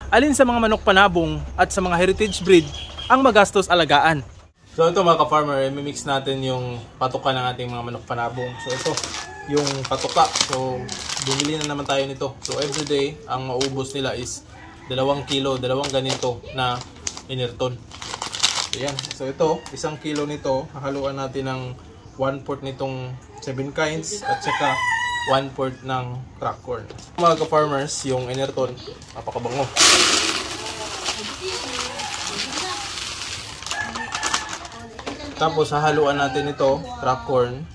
alin sa mga manok panabong at sa mga heritage breed ang magastos alagaan. So ito mga ka-farmer, i-mix natin yung patuka ng ating mga manok panabong. So ito, yung patuka. So bumili na naman tayo nito. So everyday, ang maubos nila is 2 kilo, 2 ganito na inerton. So yan. So ito, 1 kilo nito, hahaluan natin ng 1/4 nitong 7 kinds at saka 1/4 ng crack corn. Mga ka-farmers, yung inerton, napakabango. Tapos hahaluan natin ito, crack corn.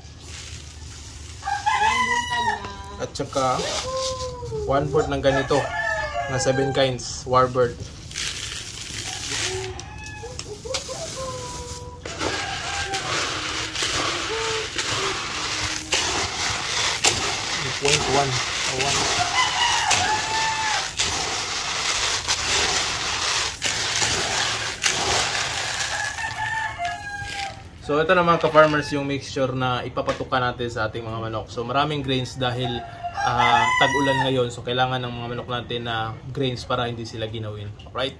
At saka 1/4 ng ganito na 7 kinds warbird. So ito na mga ka-farmers yung mixture na ipapatuka natin sa ating mga manok. So maraming grains dahil tag-ulan ngayon. So kailangan ng mga manok natin na grains para hindi sila ginawin. Alright?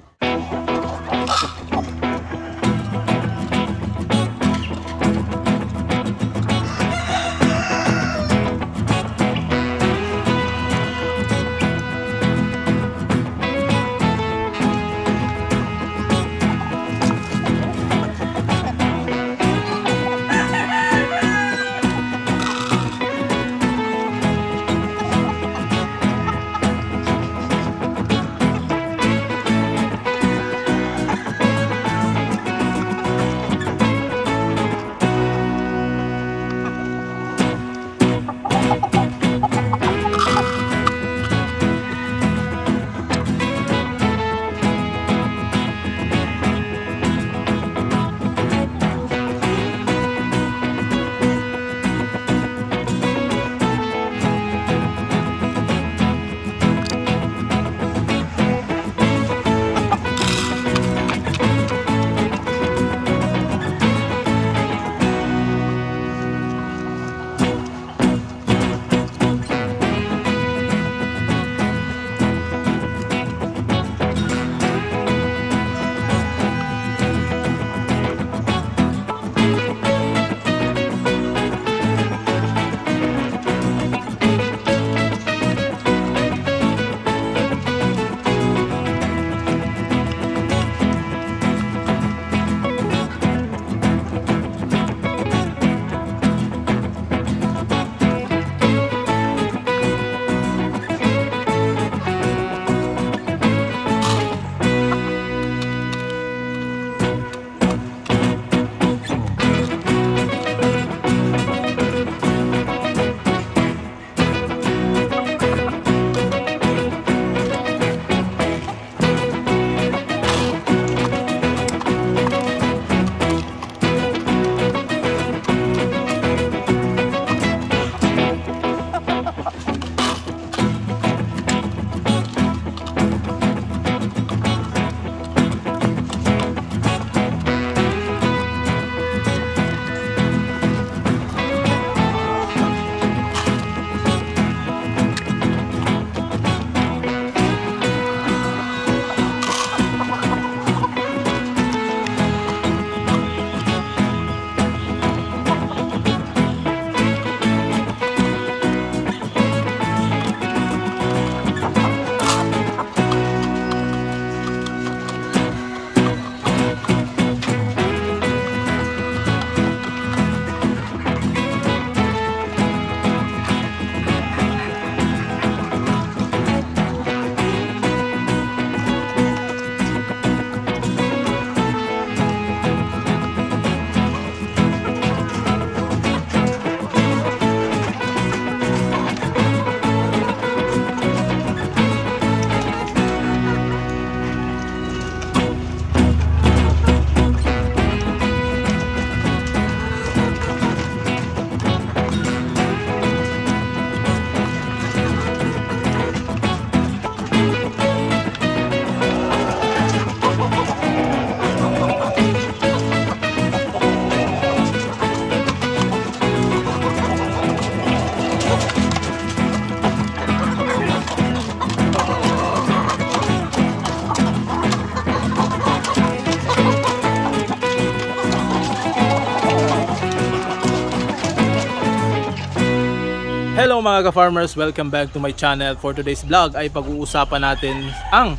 Hello mga ka-farmers, welcome back to my channel. For today's vlog ay pag-uusapan natin ang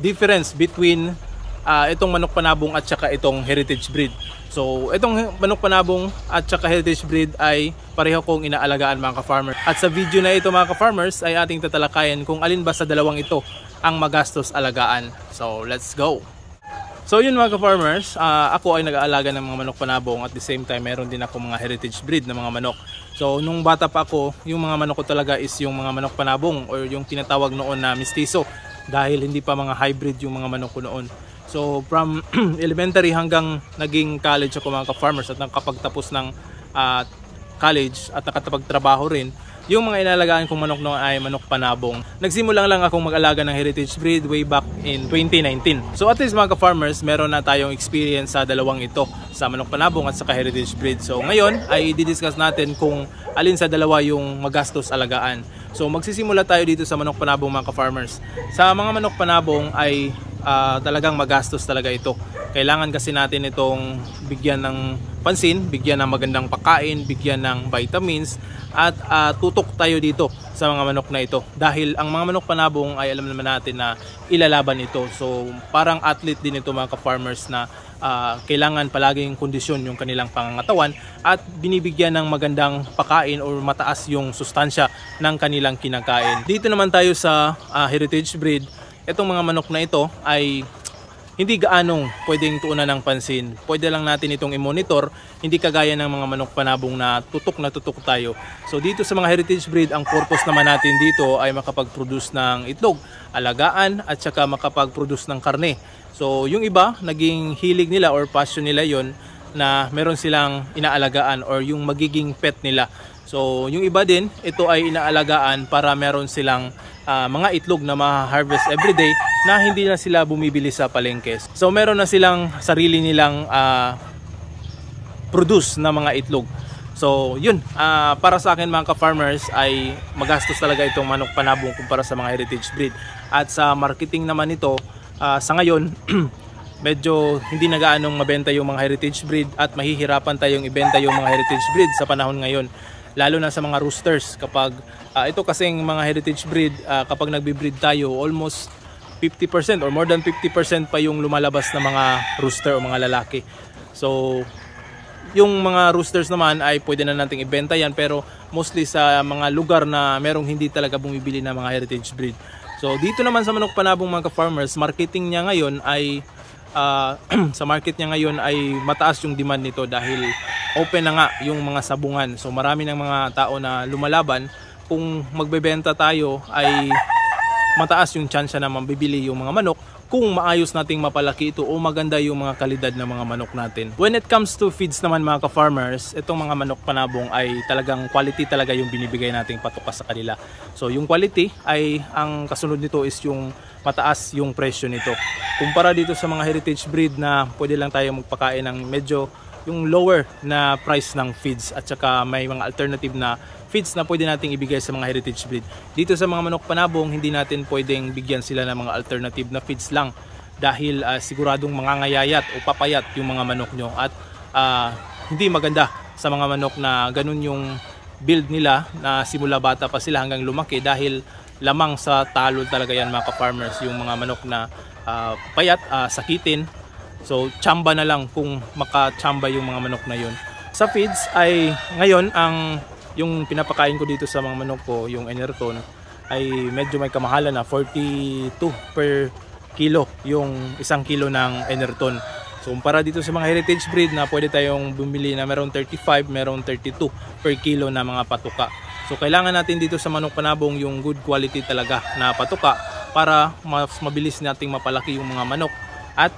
difference between itong manok panabong at saka itong heritage breed. So itong manok panabong at saka heritage breed ay pareho kong inaalagaan mga ka-farmers. At sa video na ito mga ka-farmers ay ating tatalakayan kung alin ba sa dalawang ito ang magastos alagaan. So let's go! So yun mga ka-farmers, ako ay nag-aalaga ng mga manok panabong at the same time meron din ako mga heritage breed na mga manok. So nung bata pa ako, yung mga manok ko talaga is yung mga manok panabong or yung tinatawag noon na mestizo dahil hindi pa mga hybrid yung mga manok ko noon. So from elementary hanggang naging college ako mga ka-farmers at nakapagtapos ng college at nakapagtrabaho rin, yung mga inalagaan kong manok noon ay manok panabong. Nagsimula lang akong mag-alaga ng heritage breed way back in 2019. So at least mga ka-farmers, meron na tayong experience sa dalawang ito, sa manok panabong at saka heritage breed. So ngayon ay i-discuss natin kung alin sa dalawa yung magastos alagaan. So magsisimula tayo dito sa manok panabong mga ka-farmers. Sa mga manok panabong ay talagang magastos talaga ito. Kailangan kasi natin itong bigyan ng pansin, bigyan ng magandang pagkain, bigyan ng vitamins at tutok tayo dito sa mga manok na ito. Dahil ang mga manok panabong ay alam naman natin na ilalaban ito. So parang athlete din ito mga ka-farmers na kailangan palaging kondisyon yung kanilang pangangatawan at binibigyan ng magandang pagkain o mataas yung sustansya ng kanilang kinakain. Dito naman tayo sa heritage breed. Itong mga manok na ito ay hindi gaanong pwedeng tuunan ng pansin. Pwede lang natin itong i-monitor, hindi kagaya ng mga manok panabong na tutok tayo. So dito sa mga heritage breed, ang purpose naman natin dito ay makapag-produce ng itlog, alagaan at saka makapag-produce ng karne. So yung iba, naging hilig nila or passion nila yon na meron silang inaalagaan or yung magiging pet nila. So yung iba din, ito ay inaalagaan para meron silang mga itlog na ma-harvest everyday na hindi na sila bumibili sa palengke. So meron na silang sarili nilang produce na mga itlog. So yun, para sa akin mga ka-farmers ay magastos talaga itong manok panabong kumpara sa mga heritage breed. At sa marketing naman ito, sa ngayon medyo hindi na gaanong mabenta yung mga heritage breed at mahihirapan tayong ibenta yung mga heritage breed sa panahon ngayon. Lalo na sa mga roosters, kapag ito kasing mga heritage breed, kapag nagbe-breed tayo, almost 50% or more than 50% pa yung lumalabas na mga rooster o mga lalaki. So yung mga roosters naman ay pwede na nating ibenta yan, pero mostly sa mga lugar na merong hindi talaga bumibili ng mga heritage breed. So dito naman sa manok panabong mga ka-farmers, marketing niya ngayon ay sa market niya ngayon ay mataas yung demand nito dahil open na nga yung mga sabungan. So marami ng mga tao na lumalaban. Kung magbebenta tayo ay mataas yung chance na mabibili yung mga manok kung maayos nating mapalaki ito o maganda yung mga kalidad ng mga manok natin. When it comes to feeds naman mga ka-farmers, itong mga manok panabong ay talagang quality talaga yung binibigay nating patuka sa kanila. So yung quality ay ang kasunod nito is yung mataas yung presyo nito. Kumpara dito sa mga heritage breed na pwede lang tayo magpakain ng medyo yung lower na price ng feeds at saka may mga alternative na feeds na pwede nating ibigay sa mga heritage breed. Dito sa mga manok panabong, hindi natin pwedeng bigyan sila ng mga alternative na feeds lang dahil siguradong mangangayayat o papayat yung mga manok nyo at hindi maganda sa mga manok na ganun yung build nila na simula bata pa sila hanggang lumaki dahil lamang sa talo talaga yan mga ka-farmers, yung mga manok na payat, sakitin. So tsamba na lang kung makatsamba yung mga manok na yun. Sa feeds ay ngayon yung pinapakain ko dito sa mga manok ko, yung Enerton, ay medyo may kamahalan na 42 per kilo yung 1 kilo ng Enerton. So kumpara dito sa mga heritage breed na pwede tayong bumili na meron 35, meron 32 per kilo na mga patuka. So kailangan natin dito sa manok panabong yung good quality talaga na patuka para mas mabilis nating mapalaki yung mga manok at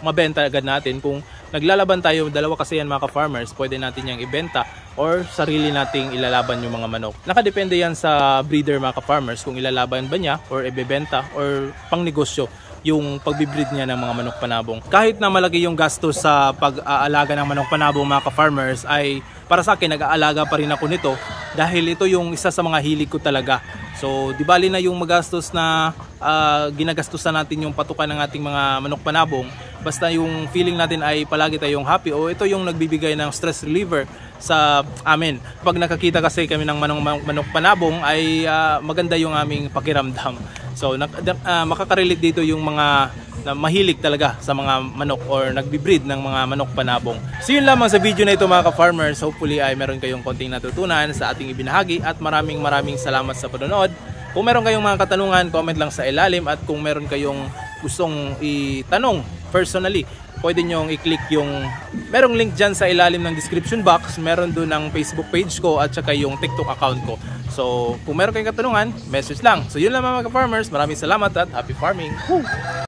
mabenta agad natin. Kung naglalaban tayo, dalawa kasi yan mga ka-farmers, pwede natin yung ibenta or sarili nating ilalaban yung mga manok. Nakadepende yan sa breeder mga ka-farmers kung ilalaban ba niya or ibebenta or pang negosyo yung pagbibreed niya ng mga manok panabong. Kahit na malaki yung gastos sa pag-aalaga ng manok panabong mga ka-farmers, ay para sa akin nag-aalaga pa rin ako nito dahil ito yung isa sa mga hilig ko talaga. So di bali na yung magastos na ginagastusan natin yung patukan ng ating mga manok panabong, basta yung feeling natin ay palagi tayong happy o ito yung nagbibigay ng stress reliever sa amin. Pag nakakita kasi kami ng manok panabong ay maganda yung aming pakiramdam. So makakarelate dito yung mga na mahilig talaga sa mga manok or nagbi-breed ng mga manok panabong. So yun lamang sa video na ito mga ka-farmers. Hopefully ay meron kayong konting natutunan sa ating ibinahagi at maraming salamat sa panonood. Kung meron kayong mga katanungan, comment lang sa ilalim at kung meron kayong gustong itanong personally, pwede nyong i-click yung merong link dyan sa ilalim ng description box. Meron doon ang Facebook page ko at saka yung TikTok account ko. So kung meron kayong katanungan, message lang. So yun lang mga ka-farmers. Maraming salamat at happy farming! Woo!